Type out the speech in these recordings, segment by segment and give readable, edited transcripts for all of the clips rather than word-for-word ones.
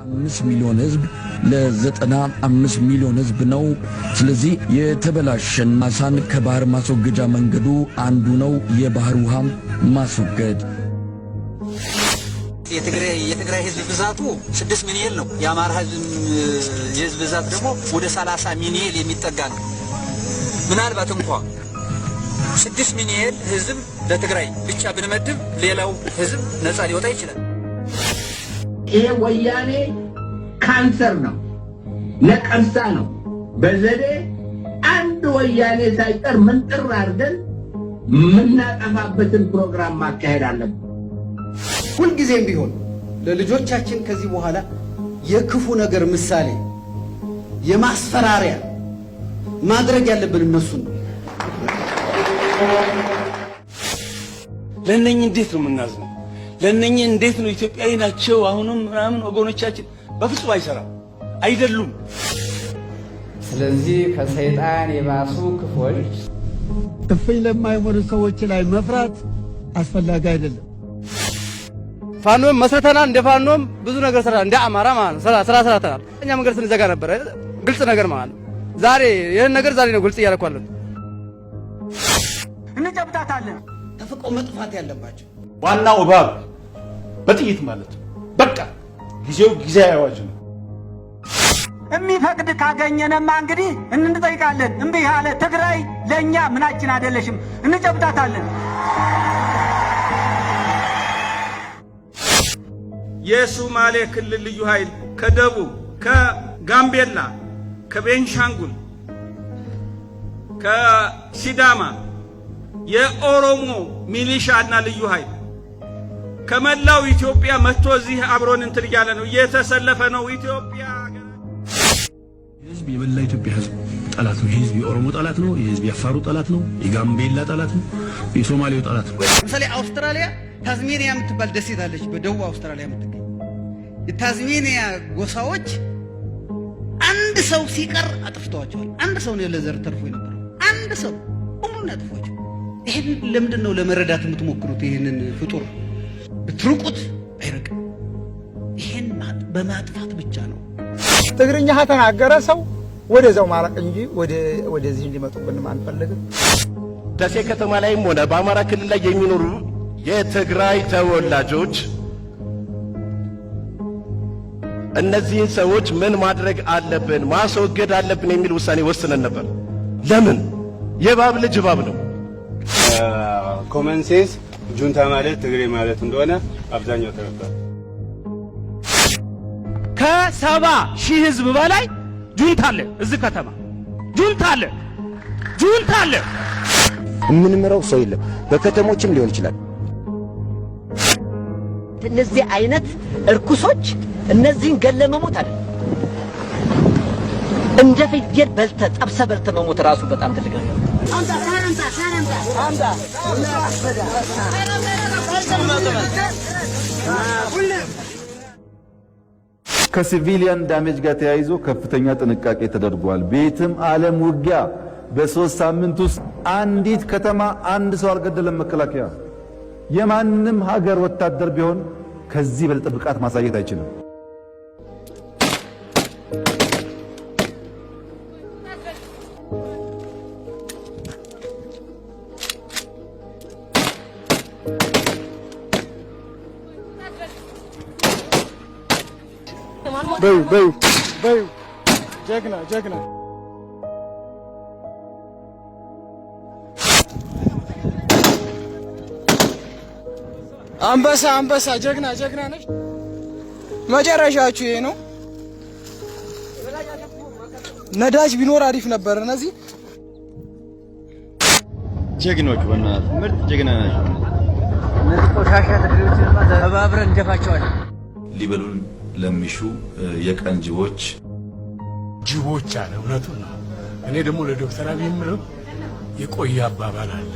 5 ሚሊዮን ህዝብ ለ95 ሚሊዮን ህዝብ ነው። ስለዚህ የተበላሸን ማሳን ከባህር ማስወገጃ መንገዱ አንዱ ነው የባህር ውሃ ማስወገድ። የትግራይ ህዝብ ብዛቱ 6 ሚሊዮን ነው። የአማራ ህዝብ ብዛት ደግሞ ወደ 30 ሚሊዮን የሚጠጋ ነው። ምናልባት እንኳን 6 ሚሊዮን ህዝብ ለትግራይ ብቻ ብንመድብ ሌላው ህዝብ ነፃ ሊወጣ ይችላል። ይሄ ወያኔ ካንሰር ነው፣ ነቀርሳ ነው። በዘዴ አንድ ወያኔ ሳይቀር ምንጥር አድርገን ምናጠፋበትን ፕሮግራም ማካሄድ አለብን። ሁልጊዜም ቢሆን ለልጆቻችን ከዚህ በኋላ የክፉ ነገር ምሳሌ የማስፈራሪያ ማድረግ ያለብን እነሱን ነው። ለነኝ እንዴት ነው የምናዝነው? ለነኝ እንዴት ነው ኢትዮጵያዊ ናቸው አሁንም ምናምን ወገኖቻችን በፍጹም አይሰራም፣ አይደሉም። ስለዚህ ከሰይጣን የባሱ ክፎች እፍኝ ለማይሞሉ ሰዎች ላይ መፍራት አስፈላጊ አይደለም። ፋኖም መስርተናል፣ እንደ ፋኖም ብዙ ነገር ሰራ፣ እንደ አማራ ማለት ነው ሰራተናል። እኛ መንገድ ስንዘጋ ነበር፣ ግልጽ ነገር ማለት ነው። ዛሬ ይሄን ነገር ዛሬ ነው ግልጽ እያደረኳለሁ። እንጨብጣታለን። ተፈቀው መጥፋት ያለባቸው ዋናው እባብ በጥይት ማለት ነው። በቃ ጊዜው ጊዜያዊ አዋጅ ነው። የሚፈቅድ ካገኘንማ እንግዲህ እንጠይቃለን። እምቢ ያለ ትግራይ ለኛ ምናችን አይደለሽም፣ እንጨብጣታለን። የሶማሌ ክልል ልዩ ኃይል ከደቡብ፣ ከጋምቤላ፣ ከቤንሻንጉል፣ ከሲዳማ የኦሮሞ ሚሊሻና ልዩ ኃይል ከመላው ኢትዮጵያ መጥቶ እዚህ አብሮን እንትን እያለ ነው፣ እየተሰለፈ ነው። ኢትዮጵያ ህዝብ የበላ ኢትዮጵያ ህዝብ ጠላት ነው። የህዝብ የኦሮሞ ጠላት ነው። የህዝብ የአፋሩ ጠላት ነው። የጋምቤላ ጠላት ነው። የሶማሌው ጠላት ነው። ለምሳሌ አውስትራሊያ ታዝሜኒያ የምትባል ደሴት አለች፣ በደቡብ አውስትራሊያ የምትገኝ። የታዝሜኒያ ጎሳዎች አንድ ሰው ሲቀር አጥፍተዋቸዋል። አንድ ሰው ነው ለዘር ተርፎ የነበረው፣ አንድ ሰው ሁሉን አጥፍተዋቸው። ይሄን ለምንድን ነው ለመረዳት የምትሞክሩት? ይሄንን ፍጡር ብትርቁት አይረቅም። ይሄን በማጥፋት ብቻ ነው። ትግርኛ ከተናገረ ሰው ወደዛው ማራቅ እንጂ ወደዚህ እንዲመጡብን አንፈልግም። ደሴ ከተማ ላይም ሆነ በአማራ ክልል ላይ የሚኖሩ የትግራይ ተወላጆች እነዚህን ሰዎች ምን ማድረግ አለብን፣ ማስወገድ አለብን የሚል ውሳኔ ወስነን ነበር። ለምን? የእባብ ልጅ እባብ ነው። ኮመን ሴንስ ጁንታ ማለት ትግሬ ማለት እንደሆነ አብዛኛው ተረድቷል። ከ70,000 ህዝብ በላይ ጁንታ አለ እዚህ ከተማ። ጁንታ አለ። የምንምረው ሰው የለም። በከተሞችም ሊሆን ይችላል። እነዚህ አይነት እርኩሶች እነዚህን ገለ መሞት አይደል፣ እንደ ፍየል በልተ ጠብሰ በልተ መሞት ራሱ በጣም ትልቅ ነው። ከሲቪሊያን ዳሜጅ ጋር ተያይዞ ከፍተኛ ጥንቃቄ ተደርጓል። ቤትም ዓለም ውጊያ በ3 ሳምንት ውስጥ አንዲት ከተማ አንድ ሰው አልገደለም መከላከያ። የማንም ሀገር ወታደር ቢሆን ከዚህ በልጥ ብቃት ማሳየት አይችልም። በዩ ጀግና አንበሳ ጀግና ነች። መጨረሻችሁ ይሄ ነው። ነዳጅ ቢኖር አሪፍ ነበር። እነዚህ ጀግኖች በእናትህ ምርጥ ጀግና ናቸው። እነዚህ ቆሻሻ ትግሬዎችንማ ተባብረን እንጀፋቸዋለን። ሊበሉን ለሚሹ የቀን ጅቦች አለ። እውነቱን ነው። እኔ ደግሞ ለዶክተር አብይ የምለው የቆየ አባባል አለ።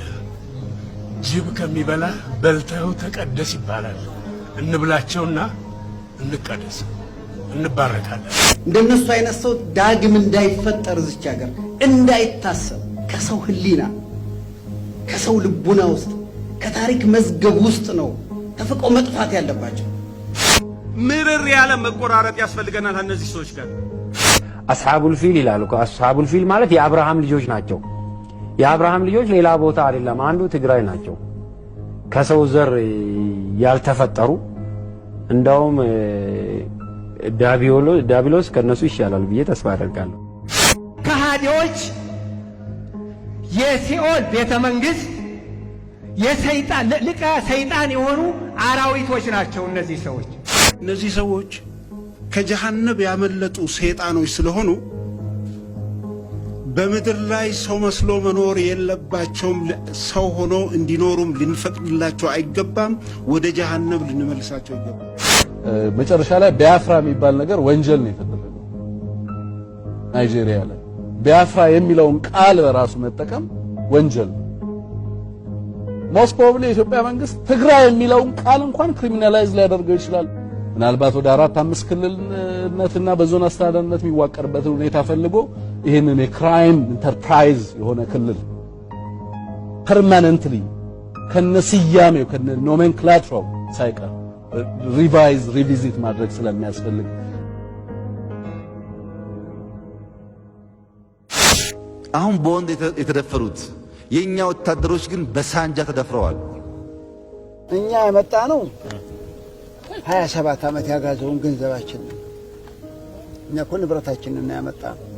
ጅብ ከሚበላ በልተው ተቀደስ ይባላል። እንብላቸውና እንቀደስ፣ እንባረካለን። እንደነሱ አይነት ሰው ዳግም እንዳይፈጠር እዚች ሀገር እንዳይታሰብ ከሰው ህሊና ከሰው ልቡና ውስጥ ከታሪክ መዝገብ ውስጥ ነው ተፈቀው መጥፋት ያለባቸው። ምርር ያለ መቆራረጥ ያስፈልገናል እነዚህ ሰዎች ጋር። አስሐቡል ፊል ይላሉ። አስሐቡል ፊል ማለት የአብርሃም ልጆች ናቸው። የአብርሃም ልጆች ሌላ ቦታ አይደለም፣ አንዱ ትግራይ ናቸው። ከሰው ዘር ያልተፈጠሩ እንደውም ዳቢሎስ ከነሱ ይሻላል ብዬ ተስፋ አደርጋለሁ። ከሃዲዎች የሲኦል ቤተ መንግስት የሰይጣን ልቀ ሰይጣን የሆኑ አራዊቶች ናቸው እነዚህ ሰዎች። እነዚህ ሰዎች ከጀሃነም ያመለጡ ሰይጣኖች ስለሆኑ በምድር ላይ ሰው መስሎ መኖር የለባቸውም። ሰው ሆኖ እንዲኖሩም ልንፈቅድላቸው አይገባም። ወደ ጀሃነም ልንመልሳቸው ይገባል። መጨረሻ ላይ ቢያፍራ የሚባል ነገር ወንጀል ነው የተደረገው ናይጄሪያ ላይ። ቢያፍራ የሚለውን ቃል በራሱ መጠቀም ወንጀል ነው። ሞስት ፕሮባብሊ የኢትዮጵያ መንግስት ትግራይ የሚለውን ቃል እንኳን ክሪሚናላይዝ ሊያደርገው ይችላል። ምናልባት ወደ 4-5 ክልልነትና በዞን አስተዳደርነት የሚዋቀርበትን ሁኔታ ፈልጎ ይህንን የክራይም ኢንተርፕራይዝ የሆነ ክልል ፐርማነንትሊ ከነስያሜው ከነ ኖሜንክላቸራው ሳይቀር ሪቪዚት ማድረግ ስለሚያስፈልግ አሁን በወንድ የተደፈሩት የኛ ወታደሮች ግን በሳንጃ ተደፍረዋል። እኛ የመጣ ነው 27 ዓመት ያጋዘውን ገንዘባችን እኛ እኮ ንብረታችንን ያመጣ ነው።